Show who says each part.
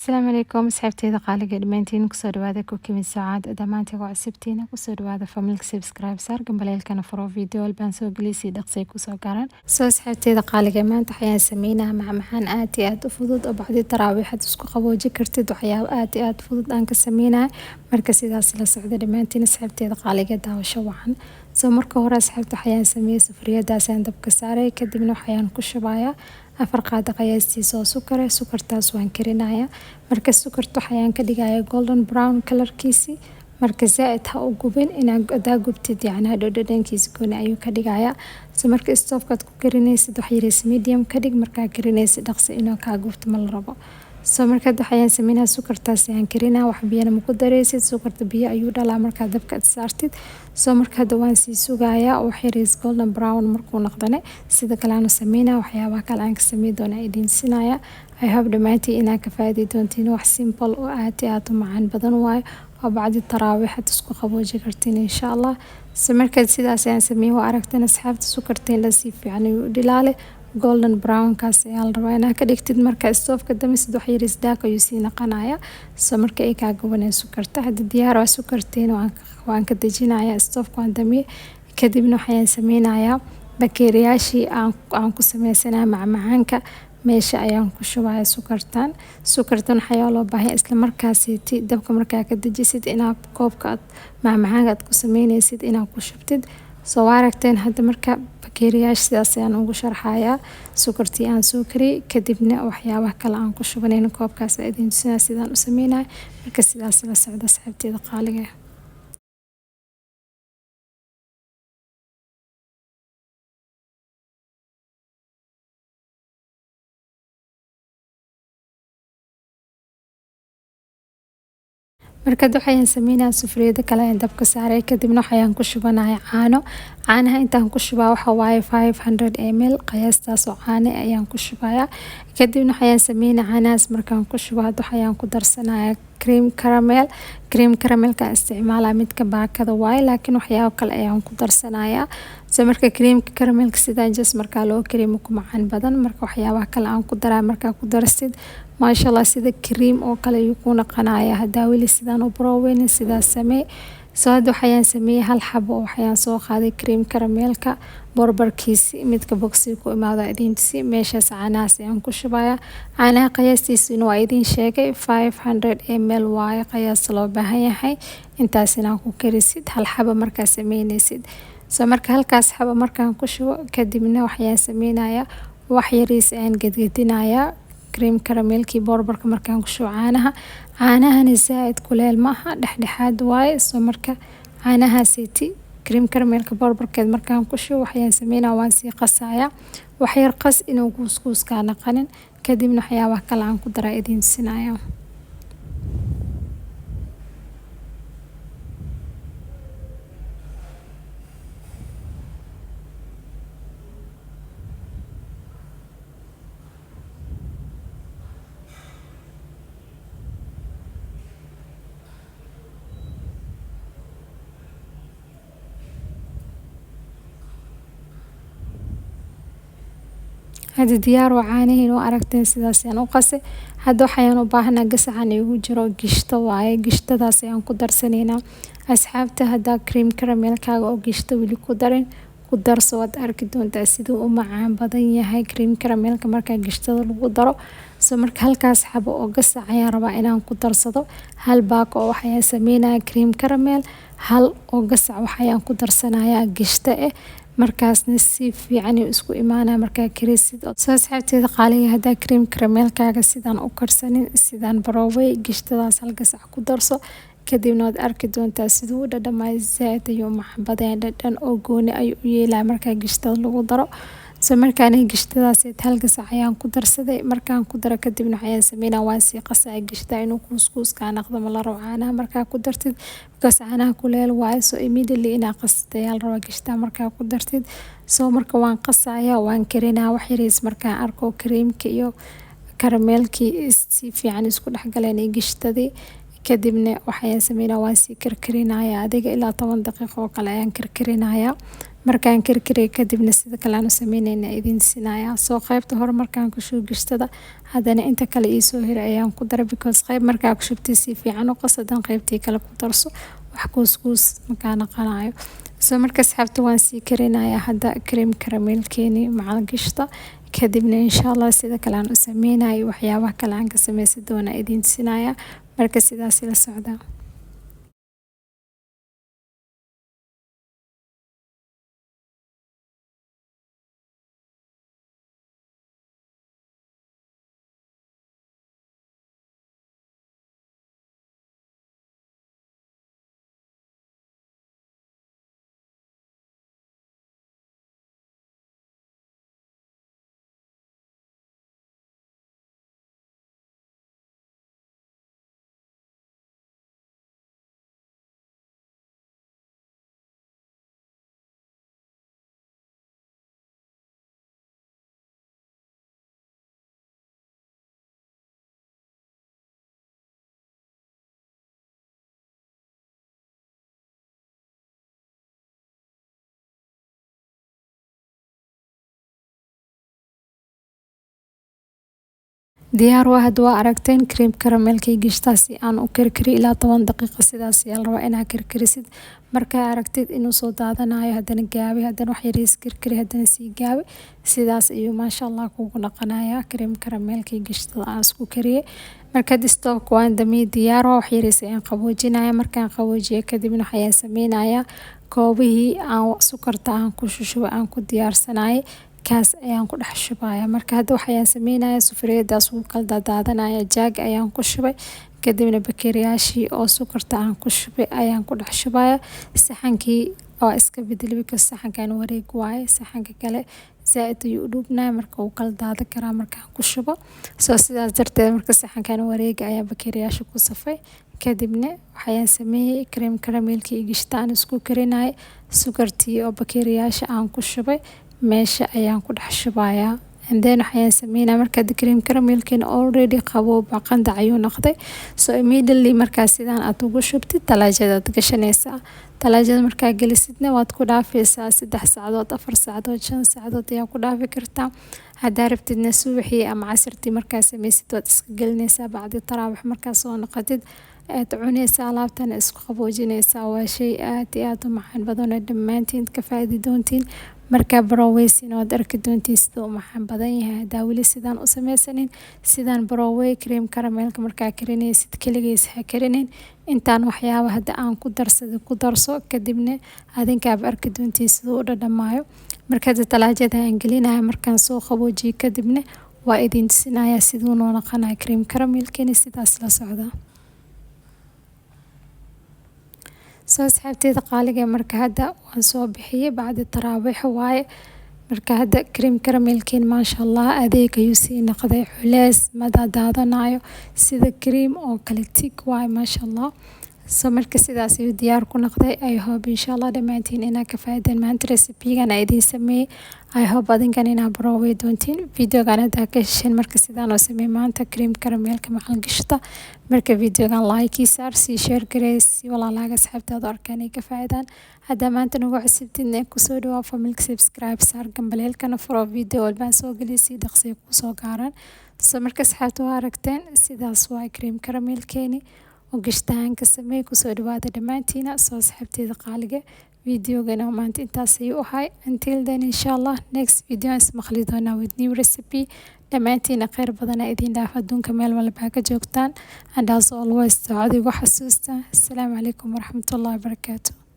Speaker 1: asalaamu calaykum asxaabteyda qaaliga dhammaantiin kusoo dhawaada kukimin saacad dhammaanteed waa cusubtiina kusoo dhawaada familka subscribe saar gambaleelkana furo video walbaan soo gelisii dhaqsay kusoo garan soo asxaabteyda qaaliga maanta waxayaan sameynaa macmacaan aad iyo aad u fudud oo bacdi taraawiixad isku qabooji kartid waxyaabo aad iyo aad fudud aan ka sameynaa marka sidaas la socda dhammaantiin asxaabteyda qaaliga daawasho wacan soo marka hore asxaabta waxayaan sameeyay sufriyadaasaan dabka saaray kadibna waxayaan ku shubayaa 4 qaado qiyaastii oo sukartaas waan karinayaa marka sukarta waxaan ka dhigayaa golden brown colorkiisi marka zaid ha u gubin inaa gubtid yacni dhadhankiisa gooni ayuu ka dhigayaa marka stoofkaad ku karinaysid wax yar medium ka dhig markaa karinaysid dhaqsi inuu ka gubto ma la rabo marka waxaan sameynaa sukartaas aan karinaa wax biyana ma ku dareysid sukarta biyo ayuu dhalaa marka dabka saartid marka waan sii sugayaa wax yar golden brown markuu noqdane sida kale aan sameynaa waxyaabaha kale aan ka sameey doonaa idin sinaya I hope dhamaantii inaa ka faa'iidi doontiin wax simple oo aad iyo aad u macaan badan waayo oo bacdi taraawiixad isku qabooji kartiin insha Allah marka sidaas aan sameeyay waa aragtan asxaabta sukarteen la si fiican u dhilaale golden brown kaas ayaa la rabaa inaa ka dhigtid marka stoofka damisid wax yar daaq ayuu sii naqanaya marka ay ka gubanay sukarta hadda diyaar waa sukarteen waan ka dejinayaa stoofka waan damiye kadibna waxaan sameynayaa bakeeriyaashii aan ku sameysanaa macmacaanka meesha ayaan ku shubayaa sukartan waxaa loo baahan isla markaasi dabka markaa ka dejisid inaa koobka macmacaanka aad ku sameynaysid inaa ku shubtid soo aragteen hadda marka bakeeriyaash sidaas ayaan ugu sharxayaa sukartii aan soo kariyay kadibna waxyaabaha kale aan ku shubanayno koobkaas idin tusinaa sidaan u sameynaa marka sidaas la socda asxaabteyda qaaliga marka waxaan sameynaa sufriyada kale aan dabka saaray kadibna waxaan ku shubanayaa caanaha intaan ku shubaa waxa waaye 500 ml qiyaastaas oo caano ayaan ku shubayaa kadibna waxaan sameynaa caanahaas markaan ku shubo waxaan ku darsanayaa cream caramelka isticmaalaa midka baakada waaye laakiin waxyaabo kale ayaan ku darsanayaa marka cream caramelka sida just marka loo kariyo ku macaan badan marka waxyaabaha kale aan ku daraa marka ku darsid maasha Allah sida cream oo kale uu ku naqanayaa hadaa wali sidaan u broweyn sidaas samee waxaan sameeyay hal xabo waxaan soo qaaday cream caramelka borbarkiisi midka boxi ku imaado idinsi meeshaas caanahaas ayaan ku shubayaa caanaha qiyaastiisuna waa idin sheegay 500 ml waaye qiyaas loo baahan yahay intaasina ku karisid hal xabo markaa sameynaysid marka halkaas xabo markaan ku shubo kadibna waxaan sameynayaa wax yariis aan gadgadinayaa cream caramelki borbarka markaan ku shubo caanahana zaid kuleel maaha dhexdhexaad waaye marka caanahaasiti cream caramelka borbarkeed markaan ku shubo waxaan sameynaa waan sii qasayaa wax yar qas inuu kuuskuus ka naqanin kadibna waxyaabaha kale aan ku daraa idin sinaya hadda diyaar waa caanaheena oo aragteen sidaas ayaan u qasay hadda waxaan u baahnaa gasacan igu jiro gishto waaye gishtadaas ayaan ku darsanaynaa asxaabta hadda cream caramelkaaga oo gishto wali ku darin ku darso waad arki doontaa siduu u macaan badan yahay cream caramelka marka gishtada lagu daro marka halkaas xabo oo gasac ayaan rabaa inaan ku darsado hal baaq oo waxaan sameynayaa cream caramel hal oo gasac waxaan ku darsanayaa gishto markaasna si fiican isku imaanaa markaa karisid asxaabteyda qaaliga hadaa cream caramelkaaga sidaan u karsanin sidaan baroway gishtadaas hal gasac ku darso kadibna waad arki doontaa siduu u dhadhamay zaid ayuu macaan badan dhadhan oo gooni ayuu u yeelaa markaa gishtada lagu daro markaan gishtadaas hal gasac ayaan ku darsaday markaan ku daro kadibna waxaan sameynaa waan sii qasaa gishtada inuu kuuskuus ka naqdo ma la rabo caanaha markaa ku dartid because caanaha kuleel waaye immediately inaa qastay la rabo gishtada markaa ku dartid marka waan qasayaa waan karinaa wax yariis markaan arko creamka iyo caramelki si fiican isku dhexgaleen gishtadii kadibna waxaan sameynaa waan sii karkarinayaa adiga ilaa 10 daqiiqo kale ayaan karkarinayaa markaan karkariyo kadibna sida kale aan u sameynayna idin sinaya soo qaybta hore markaan ku shubo gishtada haddana inta kale ii soo hiray ayaan ku daray because qayb markaa ku shubtay si fiican u qasadan qaybtii kale ku darso wax kuuskuus markaa naqanayo soo marka asxaabta waan sii karinayaa hadda cream caramelkeeni macal gishta kadibna insha Allah sida kale aan u sameynayo waxyaabaha kale aan ka sameysan doona idin sinaya marka sidaas la socda diyaar waa had waa aragteen cream caramelkii gishtaasi aan u karkari ilaa 10 daqiiqo sidaas ayaa la rabaa inaad karkarisid markaa aragtid inuu soo daadanayo haddana gaabi haddana wax yariis karkari haddana sii gaabi sidaas ayuu maasha Allah kugu dhaqanayaa cream caramelkii gishtada aan isku kariyay marka stock waan damiyay diyaar waa wax yariis aan qaboojinaya markaan qaboojiyo kadibna waxaan sameynayaa koobihii aan sukarta aan ku shushubo aan ku diyaarsanayay kaas ayaan ku dhex shubaya marka hadda waxaan sameynayaa sufriyadaas uu kala daadanaya jaag ayaan ku shubay kadibna bakeeriyaashii oo sukarta aan ku shubay ayaan ku dhex shubaya saxankii oo iska bedeli ka saxankan wareeg waaye saxanka kale zaaid ayuu u dhubnaa marka uu kala daadan karaa markaan ku shubo soo sidaas darteed marka saxankan wareeg ayaa bakeeriyaasha ku safay kadibna waxaan sameeyay cream caramelkii gishtaan isku karinay sukartii oo bakeeriyaasha aan ku shubay meesha ayaan ku dhex shubayaa and then waxaan sameynaa marka cream caramelkeen already qaboob qandac ayuu noqday so immediately markaa sidaan aad ugu shubtid talaajada gashanaysaa talaajada markaa gelisidna waad ku dhaafaysaa 3 saacadood 4 saacadood 5 saacadood ayaa ku dhaafi kartaa haddaa rabtidna subaxii ama casirtii markaa sameysid waad iska gelinaysaa bacdi taraabax markaa soo noqotid aad cunaysaa alaabtan isku qaboojinaysaa waa shay aad iyo aad u macaan badan oo dhammaantiin ka faa'iidi doontiin marka baroweysin oo arki doontiin sida uu macaan badan yahay hadaa weli sidaan u sameysanin sidaan barowey cream caramelka markaa karinaysid kaligiis ha karinin intaan waxyaabo hadda aan ku darsado ku darso kadibna adinkaaba arki doontiin sida uu dhadhamaayo marka talaajada aan gelinayo markaan soo qaboojiyo kadibna waa idin tusinayaa siduu noo noqonayo cream caramelkani sidaas la socda soo asxaabteeda qaaliga marka hadda waan soo bixiyay bacdi taraawiix waaye marka hadda cream caramelkeen maasha Allah adeeg ayuu sii noqday xulees mada daadanayo sida cream oo kale tig waaye maasha Allah soo marka sidaas ayuu diyaar ku noqday I hope insha Allah dhamaantiin inaad ka faa'iideen maanta recipe-gan aan idin sameeyay I hope adinkan inaad barooway doontiin videogan hadda ka hesheen marka sidaan oo sameeyay maanta cream caramelka maxal gishta marka videogan like saar si share gareys walaalaaga asxaabtaada arkaan ay ka faa'iidaan hadda maanta nagu cusubtidna ku soo dhawaad family subscribe saar gambaleelkana furo video walbaan soo galisi dhaqsi ku soo gaaran soo marka asxaabtu aragteen sidaas waa cream caramelkeeni وقشتان كسمي كسر بعد دمانتينا صوص حبتي ذقالقة فيديو قناة ما انت انتاسيو هاي until then إن شاء الله next video اسم خليدونا with new recipe دمانتينا خير بدنا إذين دافدون كمال ولا بهاك جوكتان and as always تعادي وحسوستا السلام عليكم ورحمة الله وبركاته.